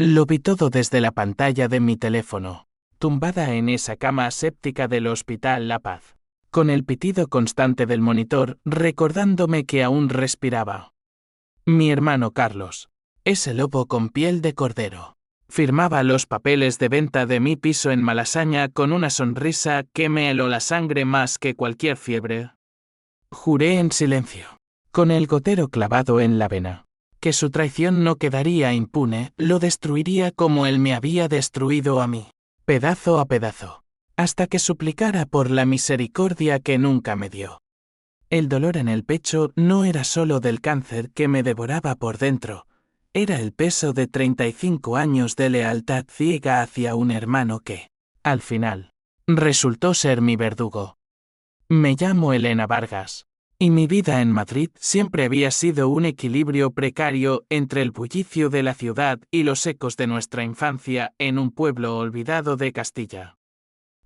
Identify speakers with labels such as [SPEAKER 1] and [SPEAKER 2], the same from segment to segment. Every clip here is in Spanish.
[SPEAKER 1] Lo vi todo desde la pantalla de mi teléfono, tumbada en esa cama aséptica del Hospital La Paz, con el pitido constante del monitor recordándome que aún respiraba. Mi hermano Carlos, ese lobo con piel de cordero, firmaba los papeles de venta de mi piso en Malasaña con una sonrisa que me heló la sangre más que cualquier fiebre. Juré en silencio, con el gotero clavado en la vena, que su traición no quedaría impune, lo destruiría como él me había destruido a mí, pedazo a pedazo, hasta que suplicara por la misericordia que nunca me dio. El dolor en el pecho no era solo del cáncer que me devoraba por dentro, era el peso de 35 años de lealtad ciega hacia un hermano que, al final, resultó ser mi verdugo. Me llamo Elena Vargas, y mi vida en Madrid siempre había sido un equilibrio precario entre el bullicio de la ciudad y los ecos de nuestra infancia en un pueblo olvidado de Castilla.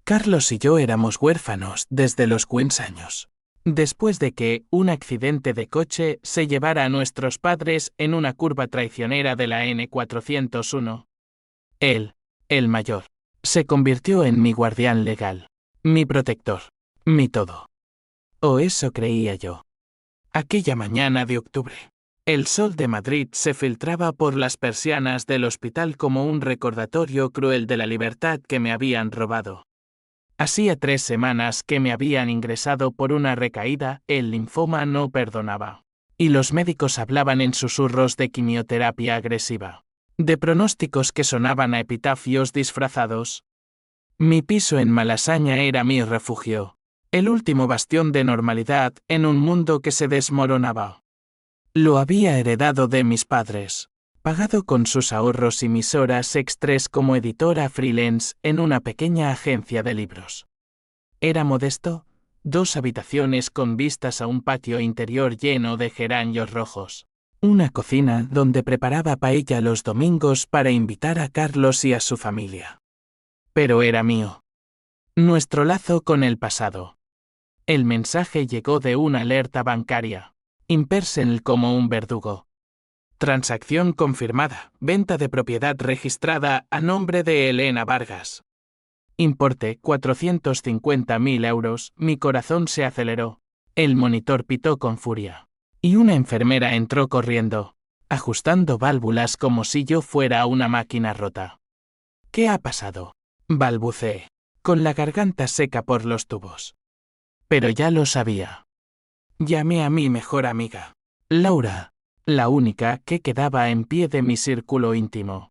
[SPEAKER 1] Carlos y yo éramos huérfanos desde los 15 años, después de que un accidente de coche se llevara a nuestros padres en una curva traicionera de la N401. Él, el mayor, se convirtió en mi guardián legal, mi protector, mi todo. O eso creía yo. Aquella mañana de octubre, el sol de Madrid se filtraba por las persianas del hospital como un recordatorio cruel de la libertad que me habían robado. Hacía 3 semanas que me habían ingresado por una recaída, el linfoma no perdonaba. Y los médicos hablaban en susurros de quimioterapia agresiva, de pronósticos que sonaban a epitafios disfrazados. Mi piso en Malasaña era mi refugio, el último bastión de normalidad en un mundo que se desmoronaba. Lo había heredado de mis padres, pagado con sus ahorros y mis horas extras como editora freelance en una pequeña agencia de libros. Era modesto, 2 habitaciones con vistas a un patio interior lleno de geranios rojos, una cocina donde preparaba paella los domingos para invitar a Carlos y a su familia. Pero era mío. Nuestro lazo con el pasado. El mensaje llegó de una alerta bancaria, impersonal como un verdugo. Transacción confirmada, venta de propiedad registrada a nombre de Elena Vargas. Importe 450.000 euros, mi corazón se aceleró. El monitor pitó con furia. Y una enfermera entró corriendo, ajustando válvulas como si yo fuera una máquina rota. ¿Qué ha pasado?, balbuceé, con la garganta seca por los tubos. Pero ya lo sabía. Llamé a mi mejor amiga, Laura, la única que quedaba en pie de mi círculo íntimo.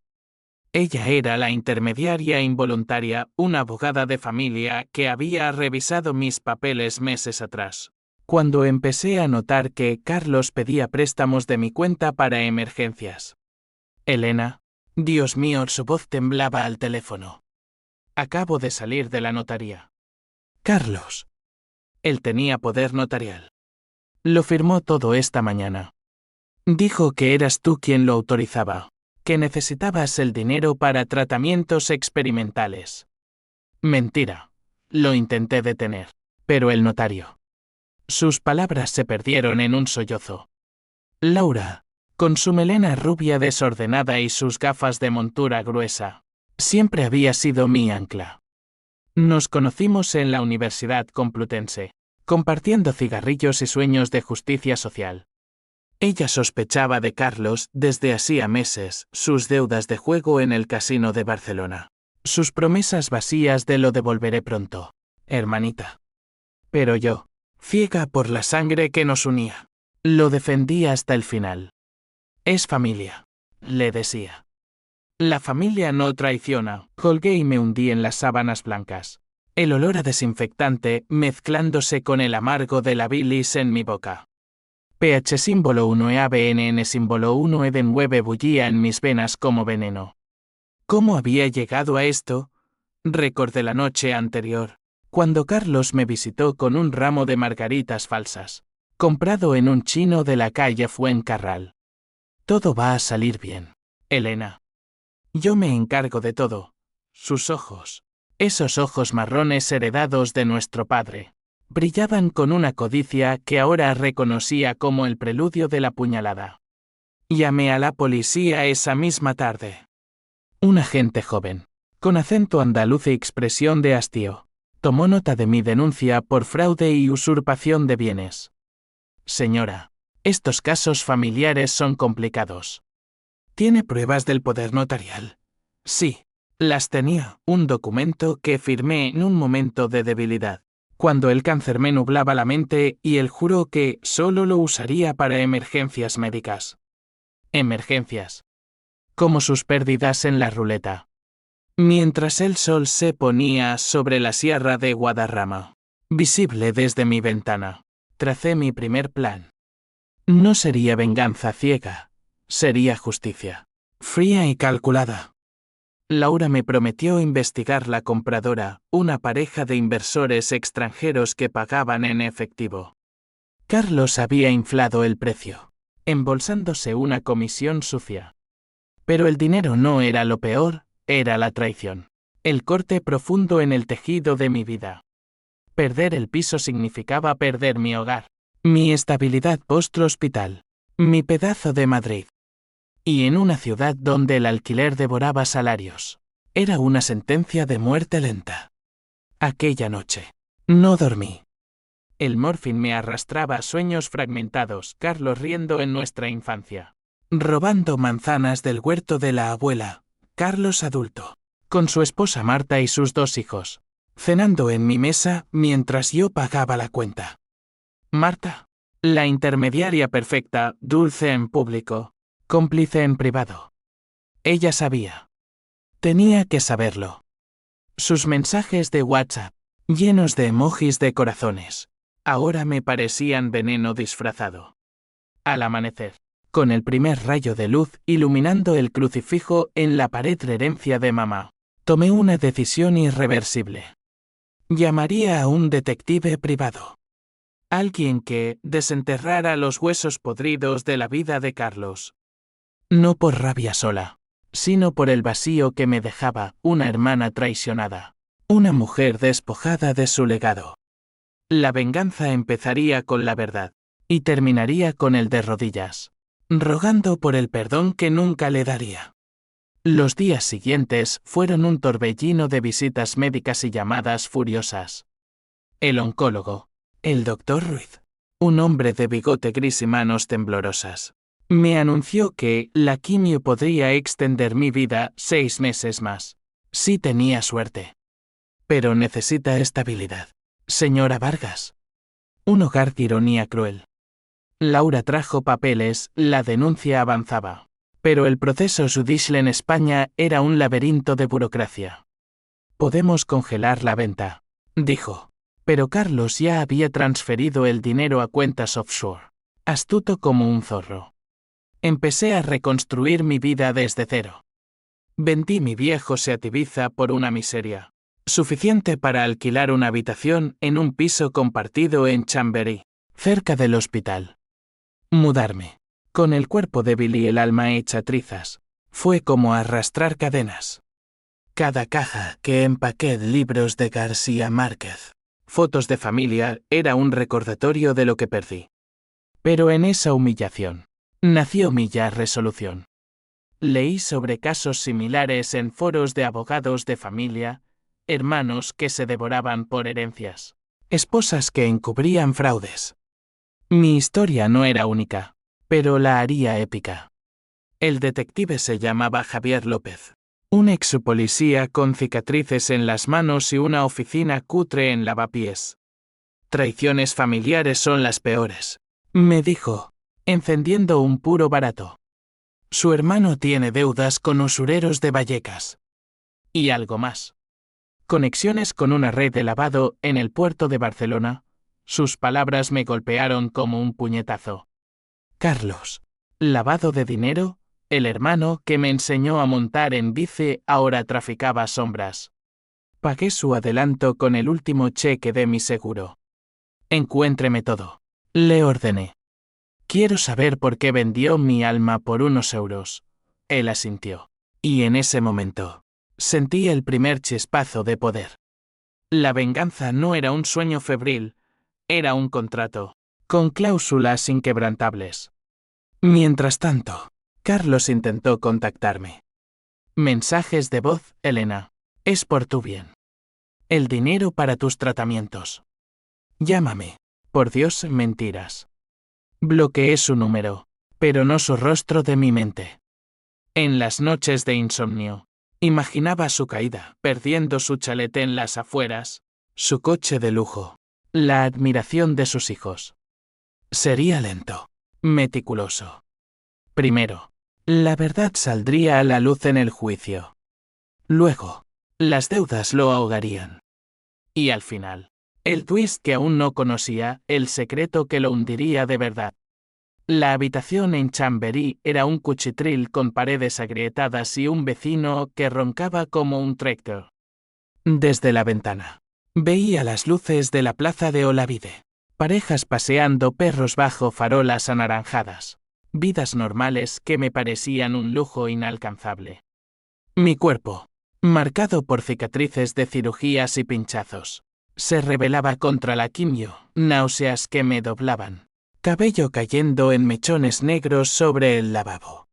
[SPEAKER 1] Ella era la intermediaria involuntaria, una abogada de familia que había revisado mis papeles meses atrás, cuando empecé a notar que Carlos pedía préstamos de mi cuenta para emergencias. Elena, Dios mío, su voz temblaba al teléfono. Acabo de salir de la notaría. Carlos. Él tenía poder notarial. Lo firmó todo esta mañana. Dijo que eras tú quien lo autorizaba, que necesitabas el dinero para tratamientos experimentales. Mentira. Lo intenté detener, pero el notario. Sus palabras se perdieron en un sollozo. Laura, con su melena rubia desordenada y sus gafas de montura gruesa, siempre había sido mi ancla. Nos conocimos en la Universidad Complutense, compartiendo cigarrillos y sueños de justicia social. Ella sospechaba de Carlos desde hacía meses, sus deudas de juego en el casino de Barcelona, sus promesas vacías de lo devolveré pronto, hermanita. Pero yo, ciega por la sangre que nos unía, lo defendí hasta el final. Es familia, le decía. La familia no traiciona. Colgué y me hundí en las sábanas blancas. El olor a desinfectante mezclándose con el amargo de la bilis en mi boca. pH símbolo 1 e ABNN símbolo 1 e de 9 bullía en mis venas como veneno. ¿Cómo había llegado a esto? Recordé la noche anterior, cuando Carlos me visitó con un ramo de margaritas falsas, comprado en un chino de la calle Fuencarral. Todo va a salir bien, Elena. Yo me encargo de todo. Sus ojos, esos ojos marrones heredados de nuestro padre, brillaban con una codicia que ahora reconocía como el preludio de la puñalada. Llamé a la policía esa misma tarde. Un agente joven, con acento andaluz y expresión de hastío, tomó nota de mi denuncia por fraude y usurpación de bienes. Señora, estos casos familiares son complicados. ¿Tiene pruebas del poder notarial? Sí, las tenía, un documento que firmé en un momento de debilidad, cuando el cáncer me nublaba la mente y él juró que solo lo usaría para emergencias médicas. Emergencias. Como sus pérdidas en la ruleta. Mientras el sol se ponía sobre la sierra de Guadarrama, visible desde mi ventana, tracé mi primer plan. No sería venganza ciega, sería justicia, fría y calculada. Laura me prometió investigar la compradora, una pareja de inversores extranjeros que pagaban en efectivo. Carlos había inflado el precio, embolsándose una comisión sucia. Pero el dinero no era lo peor, era la traición. El corte profundo en el tejido de mi vida. Perder el piso significaba perder mi hogar, mi estabilidad post-hospital, mi pedazo de Madrid. Y en una ciudad donde el alquiler devoraba salarios. Era una sentencia de muerte lenta. Aquella noche, no dormí. El morfín me arrastraba a sueños fragmentados, Carlos riendo en nuestra infancia. Robando manzanas del huerto de la abuela, Carlos adulto, con su esposa Marta y sus 2 hijos, cenando en mi mesa mientras yo pagaba la cuenta. Marta, la intermediaria perfecta, dulce en público, cómplice en privado. Ella sabía. Tenía que saberlo. Sus mensajes de WhatsApp, llenos de emojis de corazones, ahora me parecían veneno disfrazado. Al amanecer, con el primer rayo de luz iluminando el crucifijo en la pared herencia de mamá, tomé una decisión irreversible. Llamaría a un detective privado. Alguien que desenterrara los huesos podridos de la vida de Carlos. No por rabia sola, sino por el vacío que me dejaba una hermana traicionada, una mujer despojada de su legado. La venganza empezaría con la verdad, y terminaría con el de rodillas, rogando por el perdón que nunca le daría. Los días siguientes fueron un torbellino de visitas médicas y llamadas furiosas. El oncólogo, el doctor Ruiz, un hombre de bigote gris y manos temblorosas, me anunció que la quimio podría extender mi vida 6 meses más, si tenía suerte. Pero necesita estabilidad, señora Vargas. Un hogar de ironía cruel. Laura trajo papeles, la denuncia avanzaba. Pero el proceso judicial en España era un laberinto de burocracia. Podemos congelar la venta, dijo. Pero Carlos ya había transferido el dinero a cuentas offshore, astuto como un zorro. Empecé a reconstruir mi vida desde cero. Vendí mi viejo Seat Ibiza por una miseria, suficiente para alquilar una habitación en un piso compartido en Chamberí, cerca del hospital. Mudarme, con el cuerpo débil y el alma hecha trizas, fue como arrastrar cadenas. Cada caja que empaqué libros de García Márquez, fotos de familia, era un recordatorio de lo que perdí. Pero en esa humillación, nació mi ya resolución. Leí sobre casos similares en foros de abogados de familia, hermanos que se devoraban por herencias, esposas que encubrían fraudes. Mi historia no era única, pero la haría épica. El detective se llamaba Javier López, un ex-policía con cicatrices en las manos y una oficina cutre en Lavapiés. Traiciones familiares son las peores, me dijo, encendiendo un puro barato. Su hermano tiene deudas con usureros de Vallecas. Y algo más. Conexiones con una red de lavado en el puerto de Barcelona. Sus palabras me golpearon como un puñetazo. Carlos, lavado de dinero, el hermano que me enseñó a montar en bici ahora traficaba sombras. Pagué su adelanto con el último cheque de mi seguro. Encuéntreme todo, le ordené. Quiero saber por qué vendió mi alma por unos euros. Él asintió. Y en ese momento, sentí el primer chispazo de poder. La venganza no era un sueño febril, era un contrato, con cláusulas inquebrantables. Mientras tanto, Carlos intentó contactarme. Mensajes de voz, Elena. Es por tu bien. El dinero para tus tratamientos. Llámame. Por Dios, mentiras. Bloqueé su número, pero no su rostro de mi mente. En las noches de insomnio, imaginaba su caída, perdiendo su chalet en las afueras, su coche de lujo, la admiración de sus hijos. Sería lento, meticuloso. Primero, la verdad saldría a la luz en el juicio. Luego, las deudas lo ahogarían. Y al final, el twist que aún no conocía, el secreto que lo hundiría de verdad. La habitación en Chamberí era un cuchitril con paredes agrietadas y un vecino que roncaba como un tractor. Desde la ventana, veía las luces de la plaza de Olavide. Parejas paseando, perros bajo farolas anaranjadas. Vidas normales que me parecían un lujo inalcanzable. Mi cuerpo, marcado por cicatrices de cirugías y pinchazos, se rebelaba contra la quimio, náuseas que me doblaban. Cabello cayendo en mechones negros sobre el lavabo.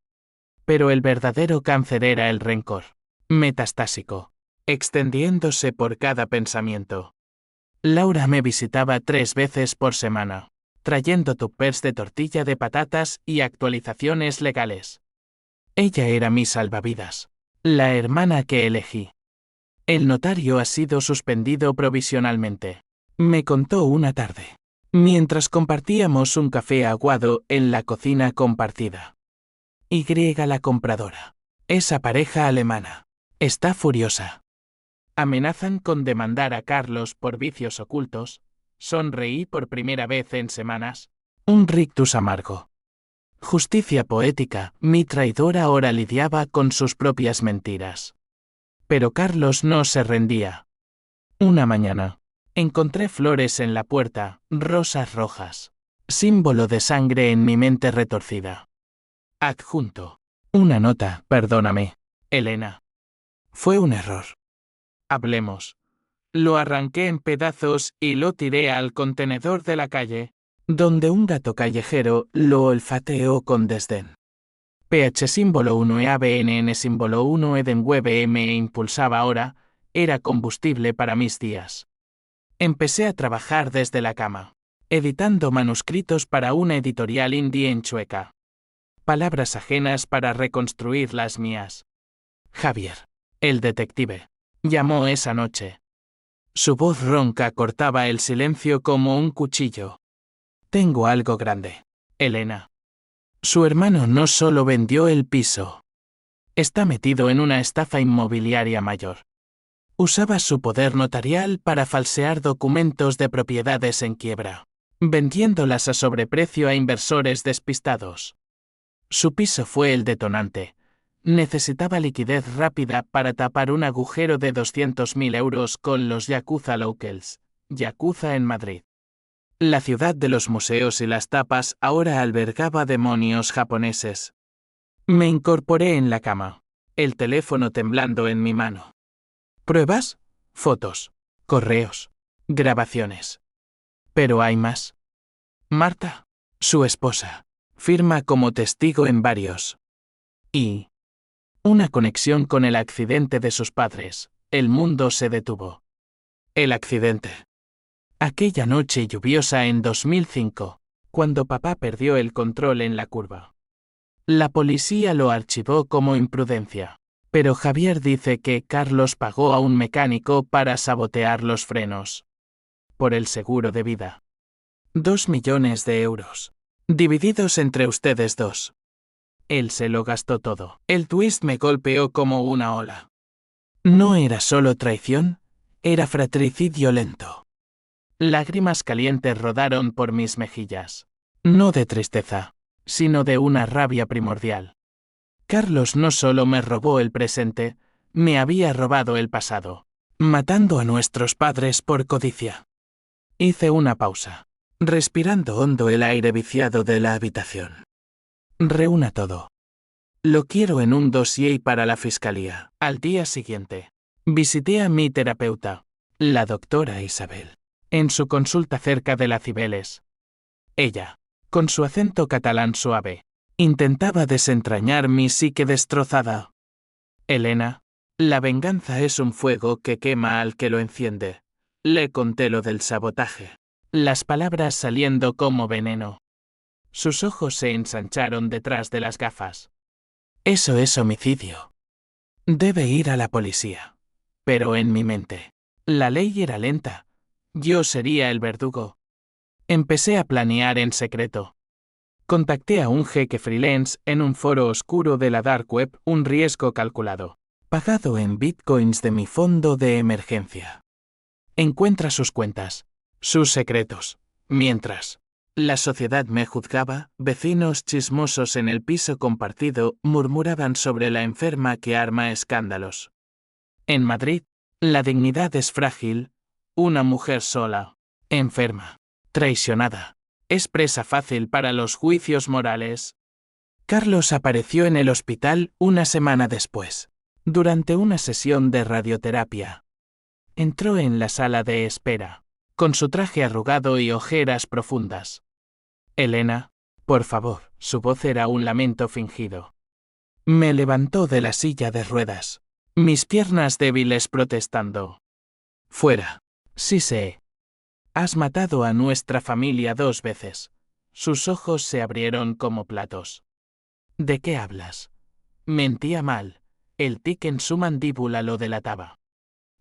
[SPEAKER 1] Pero el verdadero cáncer era el rencor, metastásico, extendiéndose por cada pensamiento. Laura me visitaba 3 veces por semana, trayendo tupers de tortilla de patatas y actualizaciones legales. Ella era mi salvavidas, la hermana que elegí. El notario ha sido suspendido provisionalmente, me contó una tarde, mientras compartíamos un café aguado en la cocina compartida. Y la compradora. Esa pareja alemana. Está furiosa. Amenazan con demandar a Carlos por vicios ocultos. Sonreí por primera vez en semanas. Un rictus amargo. Justicia poética, mi traidor ahora lidiaba con sus propias mentiras. Pero Carlos no se rendía. Una mañana, encontré flores en la puerta, rosas rojas. Símbolo de sangre en mi mente retorcida. Adjunto. Una nota, perdóname, Elena. Fue un error. Hablemos. Lo arranqué en pedazos y lo tiré al contenedor de la calle, donde un gato callejero lo olfateó con desdén. PH símbolo 1 ABNN símbolo 1 Edenweb me impulsaba ahora, era combustible para mis días. Empecé a trabajar desde la cama, editando manuscritos para una editorial indie en Chueca. Palabras ajenas para reconstruir las mías. Javier, el detective, llamó esa noche. Su voz ronca cortaba el silencio como un cuchillo. Tengo algo grande, Elena. Su hermano no solo vendió el piso. Está metido en una estafa inmobiliaria mayor. Usaba su poder notarial para falsear documentos de propiedades en quiebra, vendiéndolas a sobreprecio a inversores despistados. Su piso fue el detonante. Necesitaba liquidez rápida para tapar un agujero de 200.000 euros con los Yakuza Locals, Yakuza en Madrid. La ciudad de los museos y las tapas ahora albergaba demonios japoneses. Me incorporé en la cama, el teléfono temblando en mi mano. ¿Pruebas? Fotos, correos, grabaciones. Pero hay más. Marta, su esposa, firma como testigo en varios. Y una conexión con el accidente de sus padres. El mundo se detuvo. El accidente. Aquella noche lluviosa en 2005, cuando papá perdió el control en la curva. La policía lo archivó como imprudencia, pero Javier dice que Carlos pagó a un mecánico para sabotear los frenos. Por el seguro de vida. 2 millones de euros. Divididos entre ustedes dos. Él se lo gastó todo. El twist me golpeó como una ola. No era solo traición, era fratricidio lento. Lágrimas calientes rodaron por mis mejillas. No de tristeza, sino de una rabia primordial. Carlos no solo me robó el presente, me había robado el pasado, matando a nuestros padres por codicia. Hice una pausa, respirando hondo el aire viciado de la habitación. Reúna todo. Lo quiero en un dossier para la fiscalía. Al día siguiente, visité a mi terapeuta, la doctora Isabel, en su consulta cerca de la Cibeles. Ella, con su acento catalán suave, intentaba desentrañar mi psique destrozada. Elena, la venganza es un fuego que quema al que lo enciende. Le conté lo del sabotaje. Las palabras saliendo como veneno. Sus ojos se ensancharon detrás de las gafas. Eso es homicidio. Debe ir a la policía. Pero en mi mente, la ley era lenta. Yo sería el verdugo. Empecé a planear en secreto. Contacté a un jeque freelance en un foro oscuro de la dark web, un riesgo calculado, pagado en bitcoins de mi fondo de emergencia. Encuentra sus cuentas, sus secretos. Mientras la sociedad me juzgaba, vecinos chismosos en el piso compartido murmuraban sobre la enferma que arma escándalos. En Madrid, la dignidad es frágil, una mujer sola, enferma, traicionada. Es presa fácil para los juicios morales. Carlos apareció en el hospital una semana después, durante una sesión de radioterapia. Entró en la sala de espera, con su traje arrugado y ojeras profundas. Elena, por favor, su voz era un lamento fingido. Me levantó de la silla de ruedas, mis piernas débiles protestando. Fuera. Sí sé. Has matado a nuestra familia 2 veces. Sus ojos se abrieron como platos. ¿De qué hablas? Mentía mal. El tic en su mandíbula lo delataba.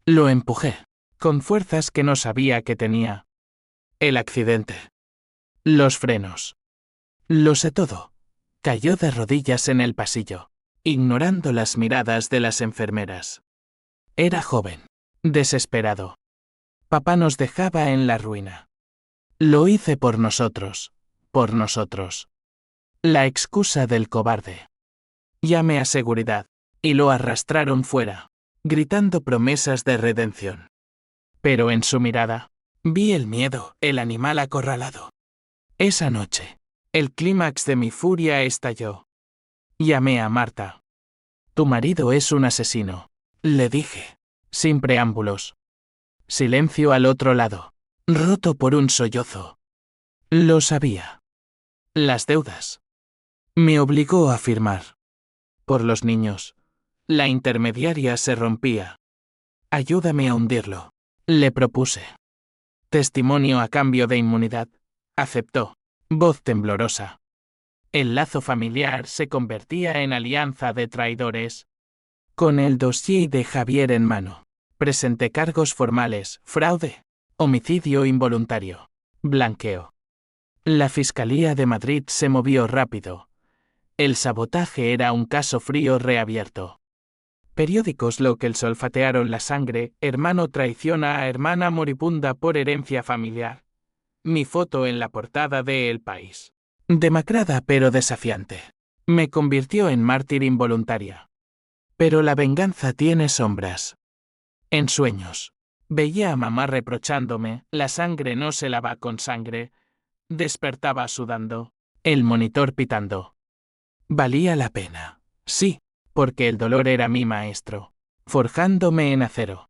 [SPEAKER 1] Lo empujé, con fuerzas que no sabía que tenía. El accidente. Los frenos. Lo sé todo. Cayó de rodillas en el pasillo, ignorando las miradas de las enfermeras. Era joven, desesperado. Papá nos dejaba en la ruina. Lo hice por nosotros, por nosotros. La excusa del cobarde. Llamé a seguridad, y lo arrastraron fuera, gritando promesas de redención. Pero en su mirada, vi el miedo, el animal acorralado. Esa noche, el clímax de mi furia estalló. Llamé a Marta. Tu marido es un asesino, le dije, sin preámbulos. Silencio al otro lado, roto por un sollozo. Lo sabía. Las deudas. Me obligó a firmar. Por los niños. La intermediaria se rompía. Ayúdame a hundirlo, le propuse. Testimonio a cambio de inmunidad. Aceptó, voz temblorosa. El lazo familiar se convertía en alianza de traidores. Con el dossier de Javier en mano, presenté cargos formales, fraude, homicidio involuntario, blanqueo. La Fiscalía de Madrid se movió rápido. El sabotaje era un caso frío reabierto. Periódicos local olfatearon la sangre, hermano traiciona a hermana moribunda por herencia familiar. Mi foto en la portada de El País. Demacrada pero desafiante. Me convirtió en mártir involuntaria. Pero la venganza tiene sombras. En sueños. Veía a mamá reprochándome, la sangre no se lava con sangre. Despertaba sudando, el monitor pitando. Valía la pena, sí, porque el dolor era mi maestro, forjándome en acero.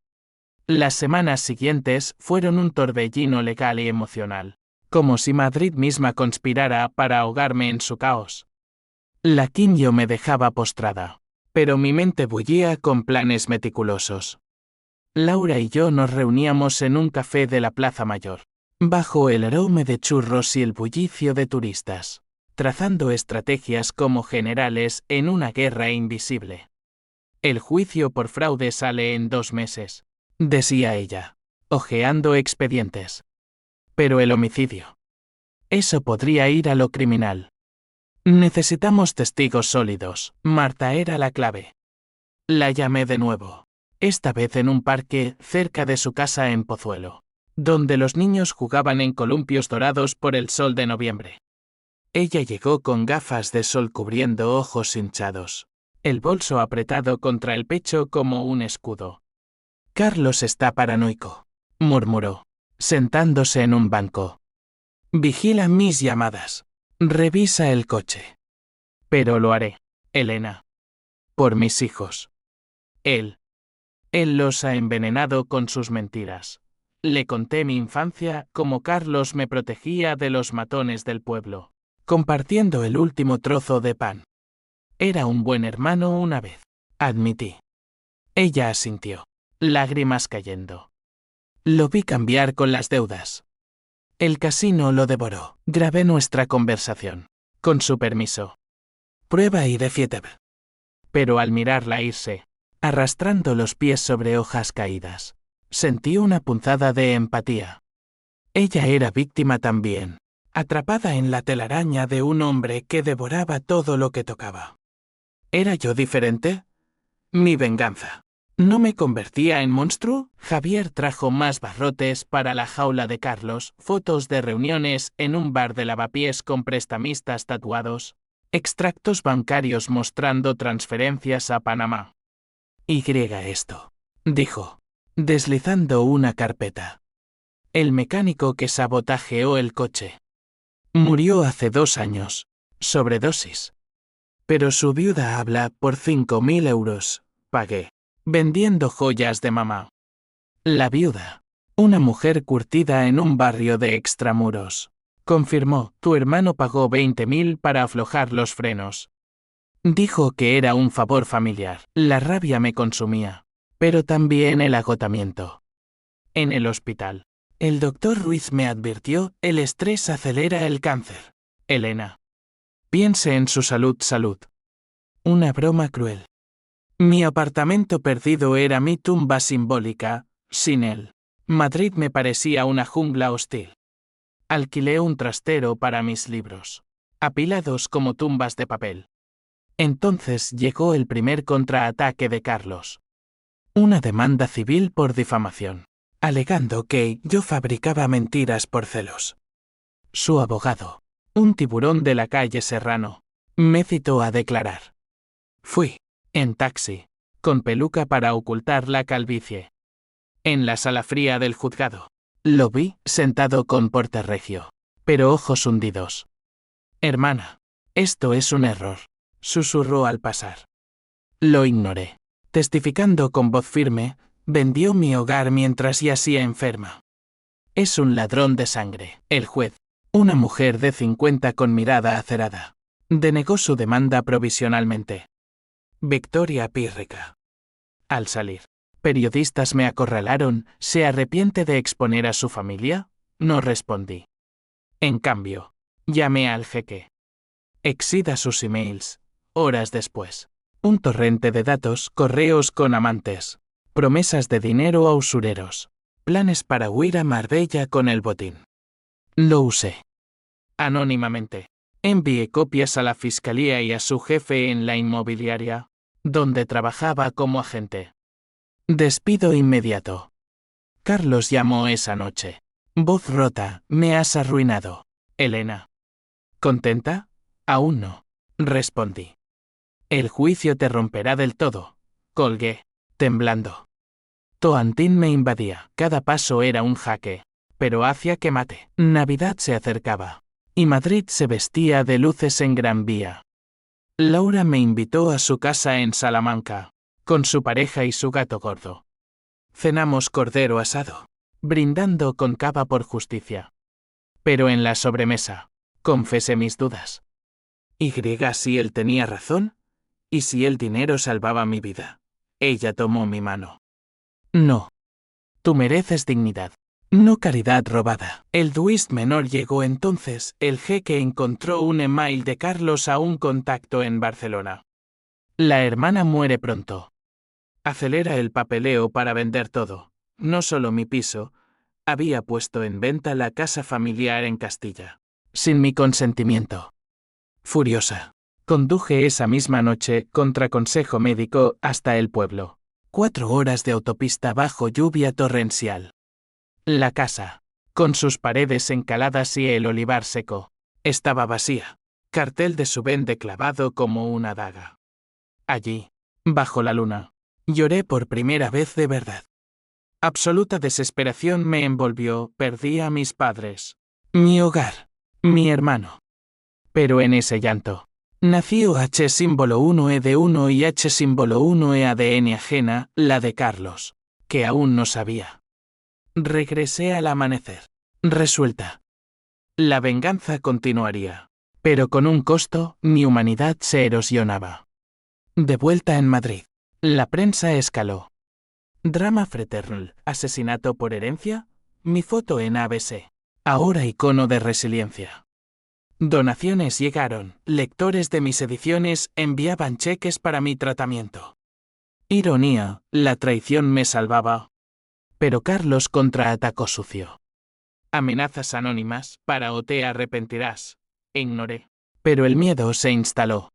[SPEAKER 1] Las semanas siguientes fueron un torbellino legal y emocional, como si Madrid misma conspirara para ahogarme en su caos. La quimio me dejaba postrada, pero mi mente bullía con planes meticulosos. Laura y yo nos reuníamos en un café de la Plaza Mayor, bajo el aroma de churros y el bullicio de turistas, trazando estrategias como generales en una guerra invisible. El juicio por fraude sale en 2 meses, decía ella, hojeando expedientes. Pero el homicidio. Eso podría ir a lo criminal. Necesitamos testigos sólidos. Marta era la clave. La llamé de nuevo, esta vez en un parque cerca de su casa en Pozuelo, donde los niños jugaban en columpios dorados por el sol de noviembre. Ella llegó con gafas de sol cubriendo ojos hinchados, el bolso apretado contra el pecho como un escudo. Carlos está paranoico, murmuró, sentándose en un banco. Vigila mis llamadas. Revisa el coche. Pero lo haré, Elena. Por mis hijos. Él los ha envenenado con sus mentiras. Le conté mi infancia, como Carlos me protegía de los matones del pueblo, compartiendo el último trozo de pan. Era un buen hermano una vez, admití. Ella asintió, lágrimas cayendo. Lo vi cambiar con las deudas. El casino lo devoró. Grabé nuestra conversación. Con su permiso. Prueba y defiéteb. Pero al mirarla irse, arrastrando los pies sobre hojas caídas, sentí una punzada de empatía. Ella era víctima también, atrapada en la telaraña de un hombre que devoraba todo lo que tocaba. ¿Era yo diferente? Mi venganza. ¿No me convertía en monstruo? Javier trajo más barrotes para la jaula de Carlos, fotos de reuniones en un bar de lavapiés con prestamistas tatuados, extractos bancarios mostrando transferencias a Panamá. Y esto, dijo, deslizando una carpeta. El mecánico que sabotajeó el coche. Murió hace 2 años. Sobredosis. Pero su viuda habla por 5.000 euros. Pagué. Vendiendo joyas de mamá. La viuda. Una mujer curtida en un barrio de extramuros. Confirmó, tu hermano pagó 20.000 para aflojar los frenos. Dijo que era un favor familiar. La rabia me consumía. Pero también el agotamiento. En el hospital. El doctor Ruiz me advirtió, el estrés acelera el cáncer. Elena. Piense en su salud. Una broma cruel. Mi apartamento perdido era mi tumba simbólica, sin él. Madrid me parecía una jungla hostil. Alquilé un trastero para mis libros, apilados como tumbas de papel. Entonces llegó el primer contraataque de Carlos. Una demanda civil por difamación, alegando que yo fabricaba mentiras por celos. Su abogado, un tiburón de la calle Serrano, me citó a declarar. Fui, en taxi, con peluca para ocultar la calvicie. En la sala fría del juzgado. Lo vi, sentado con porte regio, pero ojos hundidos. Hermana, esto es un error, susurró al pasar. Lo ignoré. Testificando con voz firme, vendió mi hogar mientras yacía enferma. Es un ladrón de sangre. El juez, una mujer de 50 con mirada acerada, denegó su demanda provisionalmente. Victoria pírrica. Al salir, periodistas me acorralaron, ¿se arrepiente de exponer a su familia? No respondí. En cambio, llamé al jeque. Exida sus emails. Horas después. Un torrente de datos, correos con amantes, promesas de dinero a usureros, planes para huir a Marbella con el botín. Lo usé. Anónimamente. Envié copias a la fiscalía y a su jefe en la inmobiliaria, donde trabajaba como agente. Despido inmediato. Carlos llamó esa noche. Voz rota, me has arruinado. Elena. ¿Contenta? Aún no. Respondí. El juicio te romperá del todo. Colgué, temblando. Toantín me invadía. Cada paso era un jaque. Pero hacía que mate. Navidad se acercaba. Y Madrid se vestía de luces en Gran Vía. Laura me invitó a su casa en Salamanca, con su pareja y su gato gordo. Cenamos cordero asado, brindando con cava por justicia. Pero en la sobremesa, confesé mis dudas. ¿Y si él tenía razón? ¿Y si el dinero salvaba mi vida? Ella tomó mi mano. No. Tú mereces dignidad. No caridad robada. El Duist menor llegó entonces, el jeque encontró un email de Carlos a un contacto en Barcelona. La hermana muere pronto. Acelera el papeleo para vender todo, no solo mi piso, había puesto en venta la casa familiar en Castilla. Sin mi consentimiento. Furiosa. Conduje esa misma noche, contra consejo médico, hasta el pueblo. 4 horas de autopista bajo lluvia torrencial. La casa, con sus paredes encaladas y el olivar seco, estaba vacía. Cartel de su vende clavado como una daga. Allí, bajo la luna, lloré por primera vez de verdad. Absoluta desesperación me envolvió, perdí a mis padres, mi hogar, mi hermano. Pero en ese llanto, nació H símbolo 1E de 1 y H símbolo 1E ADN ajena, la de Carlos, que aún no sabía. Regresé al amanecer, resuelta. La venganza continuaría, pero con un costo, mi humanidad se erosionaba. De vuelta en Madrid, La prensa escaló. Drama fraternal, asesinato por herencia, mi foto en ABC. Ahora icono de resiliencia. Donaciones llegaron, lectores de mis ediciones enviaban cheques para mi tratamiento. Ironía, la traición me salvaba. Pero Carlos contraatacó sucio. Amenazas anónimas, para o te arrepentirás. Ignoré. Pero el miedo se instaló.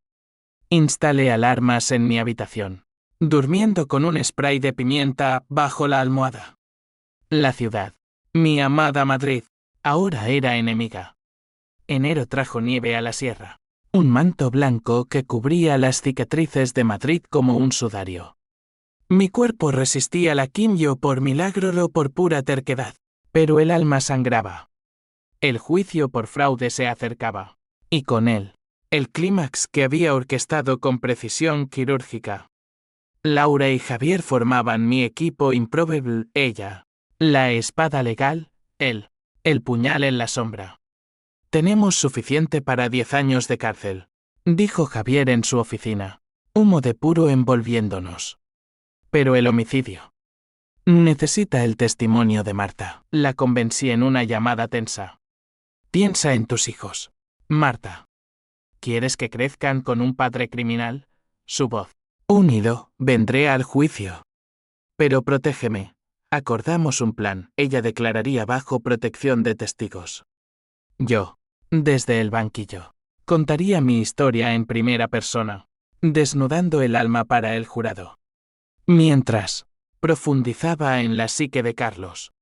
[SPEAKER 1] Instalé alarmas en mi habitación. Durmiendo con un spray de pimienta bajo la almohada. La ciudad, mi amada Madrid, ahora era enemiga. Enero trajo nieve a la sierra. Un manto blanco que cubría las cicatrices de Madrid como un sudario. Mi cuerpo resistía la quimio por milagro o por pura terquedad, pero el alma sangraba. El juicio por fraude se acercaba, y con él, el clímax que había orquestado con precisión quirúrgica. Laura y Javier formaban mi equipo improbable, ella, la espada legal, él, el puñal en la sombra. Tenemos suficiente para 10 años de cárcel, dijo Javier en su oficina, humo de puro envolviéndonos. Pero el homicidio. Necesita el testimonio de Marta. La convencí en una llamada tensa. Piensa en tus hijos. Marta. ¿Quieres que crezcan con un padre criminal? Su voz. Unido, vendré al juicio. Pero protégeme. Acordamos un plan. Ella declararía bajo protección de testigos. Yo, desde el banquillo, contaría mi historia en primera persona, desnudando el alma para el jurado. Mientras, profundizaba en la psique de Carlos.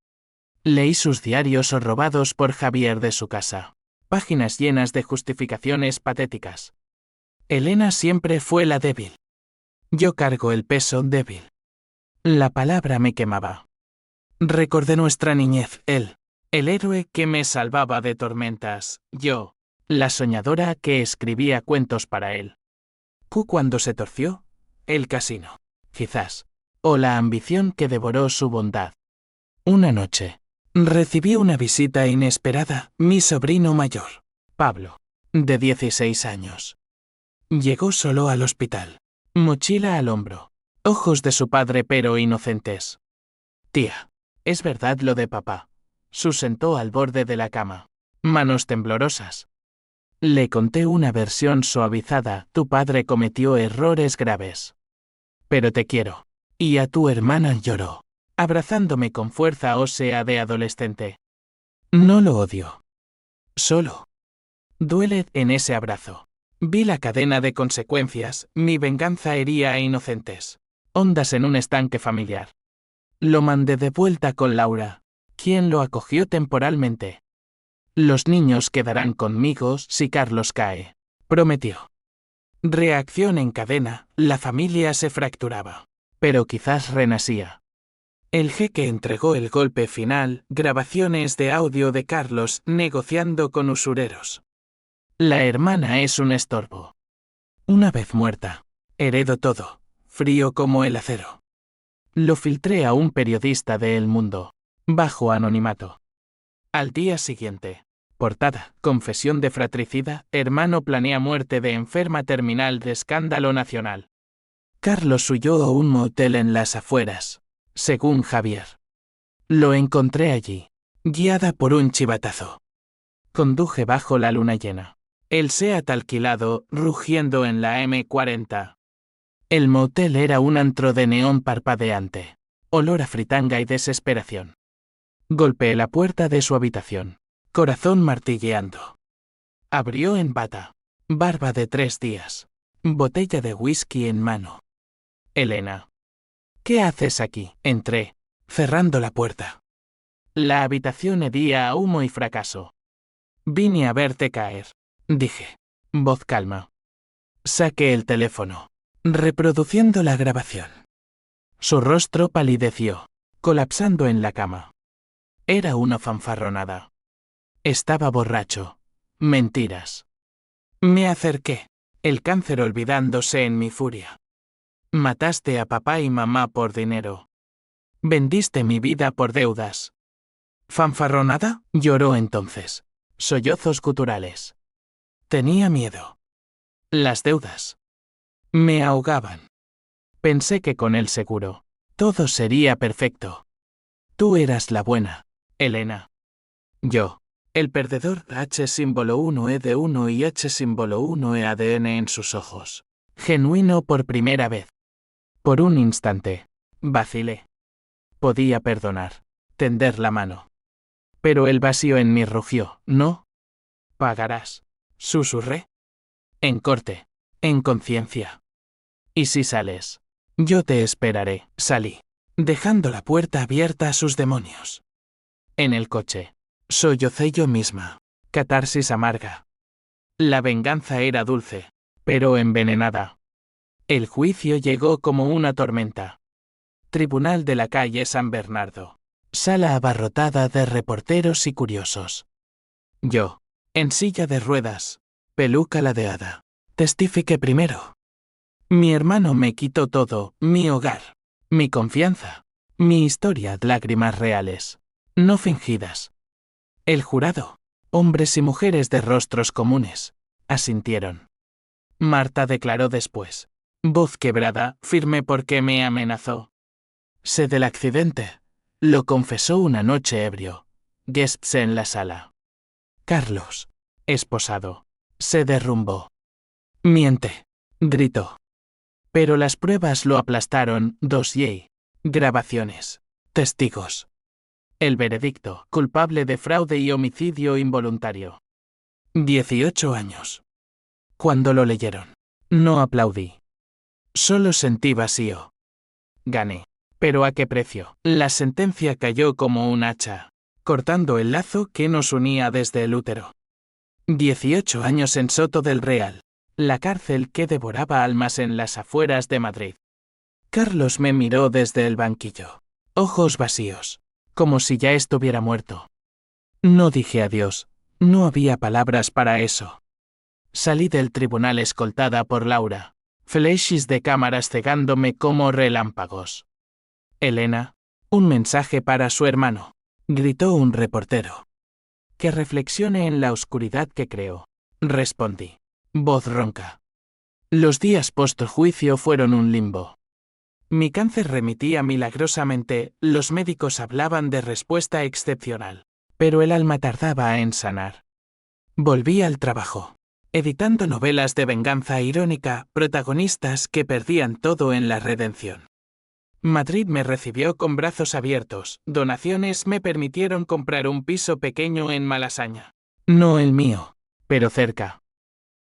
[SPEAKER 1] Leí sus diarios robados por Javier de su casa, páginas llenas de justificaciones patéticas. Elena siempre fue la débil. Yo cargo el peso débil. La palabra me quemaba. Recordé nuestra niñez, él, el héroe que me salvaba de tormentas, yo, la soñadora que escribía cuentos para él. Cuando se torció, el casino. Quizás, o la ambición que devoró su bondad. Una noche, recibí una visita inesperada, mi sobrino mayor, Pablo, de 16 años. Llegó solo al hospital, mochila al hombro, ojos de su padre pero inocentes. Tía, ¿es verdad lo de papá? Sentó al borde de la cama, manos temblorosas. Le conté una versión suavizada, tu padre cometió errores graves. Pero te quiero. Y a tu hermana lloró, abrazándome con fuerza ósea de adolescente. No lo odio. Solo duele en ese abrazo. Vi la cadena de consecuencias, mi venganza hería a inocentes. Ondas en un estanque familiar. Lo mandé de vuelta con Laura, quien lo acogió temporalmente. Los niños quedarán conmigo si Carlos cae, prometió. Reacción en cadena, la familia se fracturaba, pero quizás renacía. El jeque entregó el golpe final, grabaciones de audio de Carlos negociando con usureros. La hermana es un estorbo. Una vez muerta, heredo todo, frío como el acero. Lo filtré a un periodista de El Mundo, bajo anonimato. Al día siguiente, portada, confesión de fratricida, hermano planea muerte de enferma terminal de escándalo nacional. Carlos huyó a un motel en las afueras, según Javier. Lo encontré allí, guiada por un chivatazo. Conduje bajo la luna llena. El Seat alquilado, rugiendo en la M40. El motel era un antro de neón parpadeante, olor a fritanga y desesperación. Golpeé la puerta de su habitación, corazón martilleando. Abrió en bata, barba de 3 días, botella de whisky en mano. Elena. ¿Qué haces aquí? Entré, cerrando la puerta. La habitación hedía a humo y fracaso. Vine a verte caer, dije, voz calma. Saqué el teléfono, reproduciendo la grabación. Su rostro palideció, colapsando en la cama. Era una fanfarronada. Estaba borracho. Mentiras. Me acerqué, el cáncer olvidándose en mi furia. Mataste a papá y mamá por dinero. Vendiste mi vida por deudas. ¿Fanfarronada? Lloró entonces. Sollozos guturales. Tenía miedo. Las deudas me ahogaban. Pensé que con el seguro, todo sería perfecto. Tú eras la buena, Elena. Yo, el perdedor. H símbolo 1 E de 1 y H símbolo 1 E ADN en sus ojos. Genuino por primera vez. Por un instante, vacilé. Podía perdonar, tender la mano. Pero el vacío en mí rugió. No. Pagarás. Susurré. En corte. En conciencia. ¿Y si sales? Yo te esperaré. Salí, dejando la puerta abierta a sus demonios. En el coche, sollocé yo misma. Catarsis amarga. La venganza era dulce, pero envenenada. El juicio llegó como una tormenta. Tribunal de la calle San Bernardo. Sala abarrotada de reporteros y curiosos. Yo, en silla de ruedas, peluca ladeada. Testifiqué primero. Mi hermano me quitó todo, mi hogar, mi confianza, mi historia, lágrimas reales, no fingidas. El jurado, hombres y mujeres de rostros comunes, asintieron. Marta declaró después, voz quebrada, firme porque me amenazó. Sé del accidente. Lo confesó una noche ebrio. Gesps en la sala. Carlos, esposado, se derrumbó. Miente, gritó. Pero las pruebas lo aplastaron. Dossier, grabaciones, testigos. El veredicto, culpable de fraude y homicidio involuntario. 18 años. Cuando lo leyeron, no aplaudí. Solo sentí vacío. Gané. ¿Pero a qué precio? La sentencia cayó como un hacha, cortando el lazo que nos unía desde el útero. 18 años en Soto del Real, la cárcel que devoraba almas en las afueras de Madrid. Carlos me miró desde el banquillo, ojos vacíos, como si ya estuviera muerto. No dije adiós, no había palabras para eso. Salí del tribunal escoltada por Laura, flashes de cámaras cegándome como relámpagos. Elena, un mensaje para su hermano, gritó un reportero. Que reflexione en la oscuridad que creó, respondí, voz ronca. Los días post-juicio fueron un limbo. Mi cáncer remitía milagrosamente, los médicos hablaban de respuesta excepcional, pero el alma tardaba en sanar. Volví al trabajo, editando novelas de venganza irónica, protagonistas que perdían todo en la redención. Madrid me recibió con brazos abiertos, donaciones me permitieron comprar un piso pequeño en Malasaña. No el mío, pero cerca.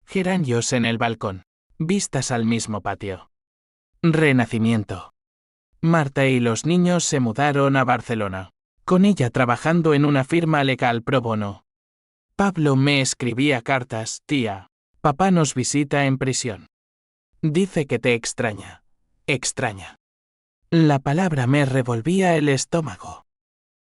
[SPEAKER 1] Geranios en el balcón, vistas al mismo patio. Renacimiento. Marta y los niños se mudaron a Barcelona, con ella trabajando en una firma legal pro bono. Pablo me escribía cartas, tía, papá nos visita en prisión. Dice que te extraña. Extraña. La palabra me revolvía el estómago.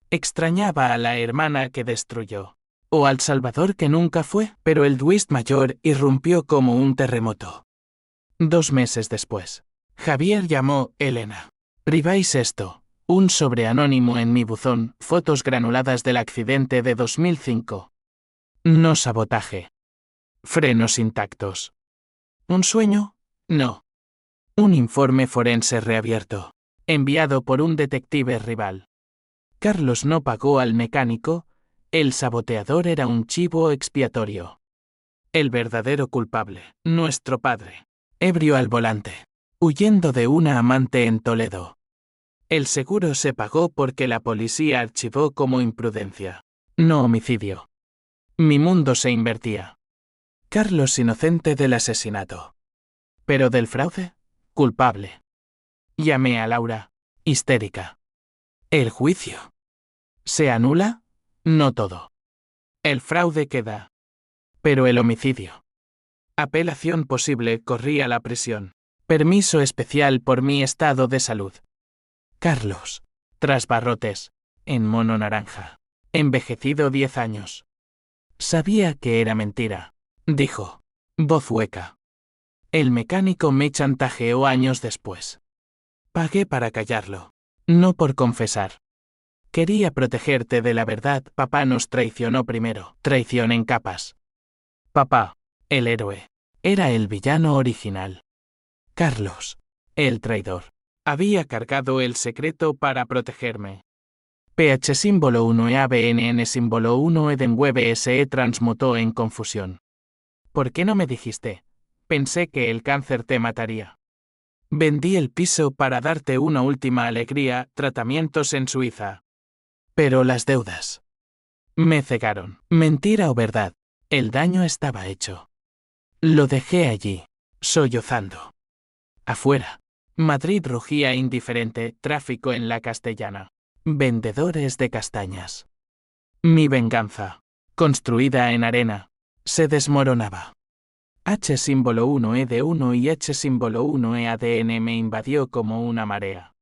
[SPEAKER 1] Extrañaba a la hermana que destruyó, o al Salvador que nunca fue, pero el twist mayor irrumpió como un terremoto. 2 meses después, Javier llamó Elena. Ribáis esto, un sobre anónimo en mi buzón, fotos granuladas del accidente de 2005. No sabotaje. Frenos intactos. ¿Un sueño? No. Un informe forense reabierto, enviado por un detective rival. Carlos no pagó al mecánico, el saboteador era un chivo expiatorio. El verdadero culpable, nuestro padre, ebrio al volante, huyendo de una amante en Toledo. El seguro se pagó porque la policía archivó como imprudencia, no homicidio. Mi mundo se invertía. Carlos inocente del asesinato. Pero del fraude, culpable. Llamé a Laura, histérica. ¿El juicio se anula? No todo. El fraude queda. Pero el homicidio. Apelación posible, corrí a la prisión. Permiso especial por mi estado de salud. Carlos, tras barrotes, en mono naranja. Envejecido 10 años. Sabía que era mentira, dijo, voz hueca. El mecánico me chantajeó años después. Pagué para callarlo, no por confesar. Quería protegerte de la verdad, papá nos traicionó primero, traición en capas. Papá, el héroe, era el villano original. Carlos, El traidor. Había cargado el secreto para protegerme. PH símbolo 1 e ABNN símbolo 1 Edenweb SE transmutó en confusión. ¿Por qué no me dijiste? Pensé que el cáncer te mataría. Vendí el piso para darte una última alegría, tratamientos en Suiza. Pero las deudas me cegaron. Mentira o verdad, el daño estaba hecho. Lo dejé allí, sollozando. Afuera, Madrid rugía indiferente, tráfico en la Castellana. Vendedores de castañas. Mi venganza, construida en arena, se desmoronaba. H símbolo 1 ED1 y H símbolo 1 EADN me invadió como una marea.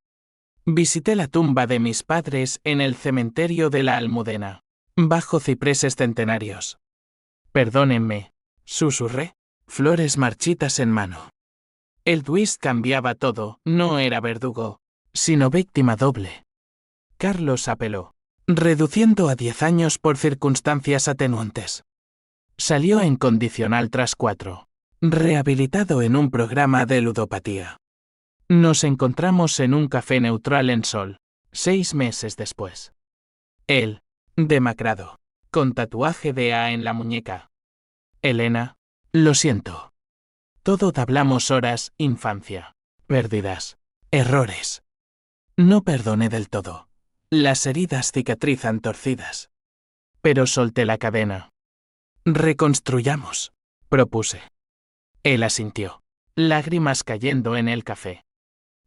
[SPEAKER 1] Visité la tumba de mis padres en el cementerio de la Almudena, bajo cipreses centenarios. Perdónenme, susurré, flores marchitas en mano. El twist cambiaba todo, no era verdugo, sino víctima doble. Carlos apeló, reduciendo a 10 años por circunstancias atenuantes. Salió en condicional tras 4. Rehabilitado en un programa de ludopatía. Nos encontramos en un café neutral en Sol, 6 meses después. Él, demacrado, con tatuaje de A en la muñeca. Elena, lo siento. Todo hablamos horas, infancia, pérdidas, errores. No perdoné del todo. Las heridas cicatrizan torcidas. Pero solté la cadena. Reconstruyamos, propuse. Él asintió, lágrimas cayendo en el café.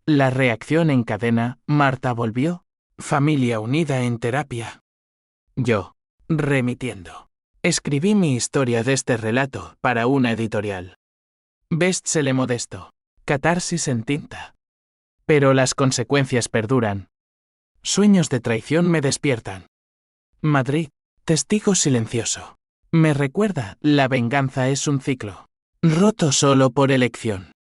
[SPEAKER 1] La reacción en cadena, Marta volvió, familia unida en terapia. Yo, remitiendo. Escribí mi historia de este relato para una editorial. Bestseller modesto, catarsis en tinta. Pero las consecuencias perduran. Sueños de traición me despiertan. Madrid, testigo silencioso. Me recuerda, la venganza es un ciclo. Roto solo por elección.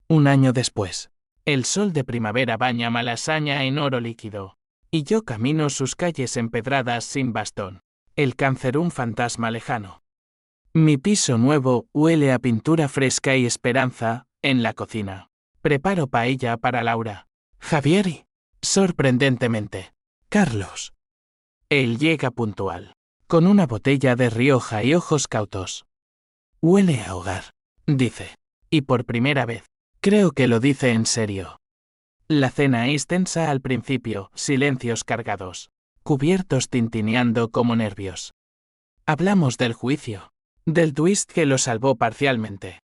[SPEAKER 1] Un año después, el sol de primavera baña Malasaña en oro líquido. Y yo camino sus calles empedradas sin bastón. El cáncer un fantasma lejano. Mi piso nuevo huele a pintura fresca y esperanza, en la cocina. Preparo paella para Laura. Javier y, sorprendentemente, Carlos. Él llega puntual, con una botella de Rioja y ojos cautos. Huele a hogar, dice. Y por primera vez, creo que lo dice en serio. La cena es tensa al principio, silencios cargados, cubiertos tintineando como nervios. Hablamos del juicio, del twist que lo salvó parcialmente.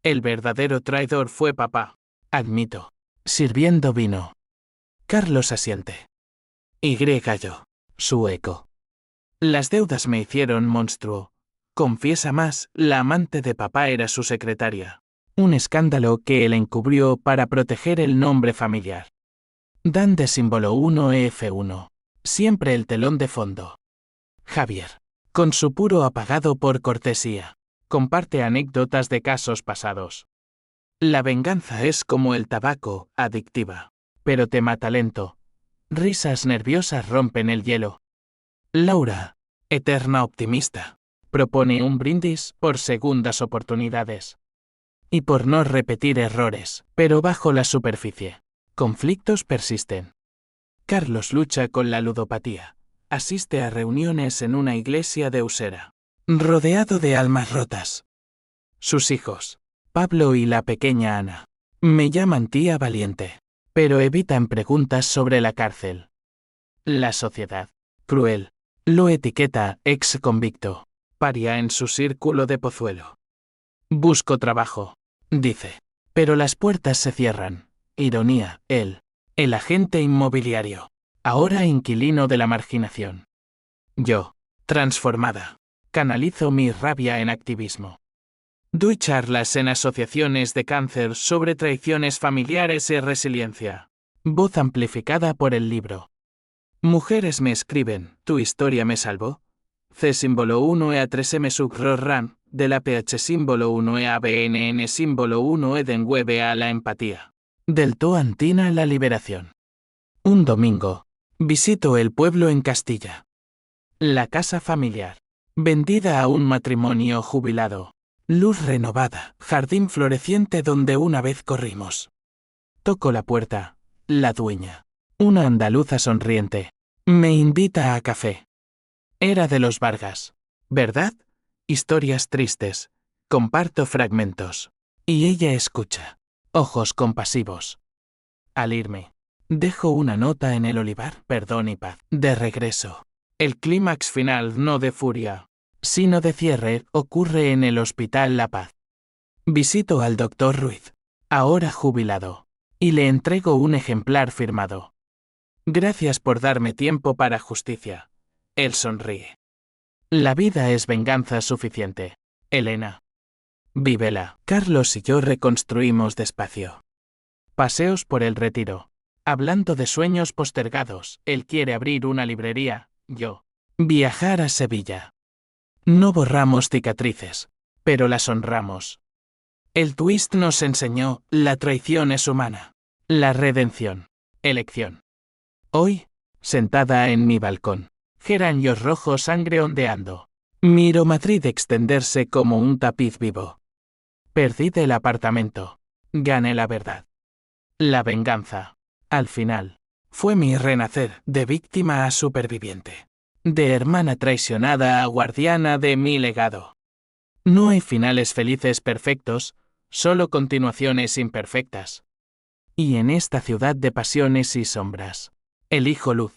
[SPEAKER 1] El verdadero traidor fue papá, admito, sirviendo vino. Carlos asiente. Y yo, su eco. Las deudas me hicieron monstruo. Confiesa más, la amante de papá era su secretaria. Un escándalo que él encubrió para proteger el nombre familiar. Dan de símbolo 1 EF1. Siempre el telón de fondo. Javier, con su puro apagado por cortesía, comparte anécdotas de casos pasados. La venganza es como el tabaco, adictiva, pero te mata lento. Risas nerviosas rompen el hielo. Laura, eterna optimista, propone un brindis por segundas oportunidades. Y por no repetir errores, pero bajo la superficie. Conflictos persisten. Carlos lucha con la ludopatía. Asiste a reuniones en una iglesia de Usera. Rodeado de almas rotas. Sus hijos, Pablo y la pequeña Ana, me llaman tía valiente, pero evitan preguntas sobre la cárcel. La sociedad, cruel, lo etiqueta ex convicto, paria en su círculo de Pozuelo. Busco trabajo, dice, pero las puertas se cierran. Ironía, él, el agente inmobiliario, ahora inquilino de la marginación. Yo, transformada, canalizo mi rabia en activismo. Doy charlas en asociaciones de cáncer sobre traiciones familiares y resiliencia. Voz amplificada por el libro. Mujeres me escriben, ¿tu historia me salvó? C símbolo 1 EA3M subRORAN, de la PH símbolo 1 EABNN símbolo 1 Edenweb a la empatía. Del Toantina a la liberación. Un domingo, visito el pueblo en Castilla. La casa familiar. Vendida a un matrimonio jubilado. Luz renovada, jardín floreciente donde una vez corrimos. Toco la puerta. La dueña, una andaluza sonriente, me invita a café. Era de los Vargas, ¿verdad? Historias tristes. Comparto fragmentos. Y ella escucha. Ojos compasivos. Al irme, dejo una nota en el olivar. Perdón y paz. De regreso. El clímax final, no de furia, sino de cierre, ocurre en el Hospital La Paz. Visito al doctor Ruiz, ahora jubilado, y le entrego un ejemplar firmado. Gracias por darme tiempo para justicia. Él sonríe. La vida es venganza suficiente. Elena. Vívela. Carlos y yo reconstruimos despacio. Paseos por el Retiro. Hablando de sueños postergados, él quiere abrir una librería, yo. Viajar a Sevilla. No borramos cicatrices, pero las honramos. El twist nos enseñó, la traición es humana. La redención. Elección. Hoy, sentada en mi balcón, geranios rojos, sangre ondeando. Miro Madrid extenderse como un tapiz vivo. Perdí el apartamento. Gané la verdad. La venganza, al final, fue mi renacer de víctima a superviviente. De hermana traicionada a guardiana de mi legado. No hay finales felices perfectos, solo continuaciones imperfectas. Y en esta ciudad de pasiones y sombras, elijo luz.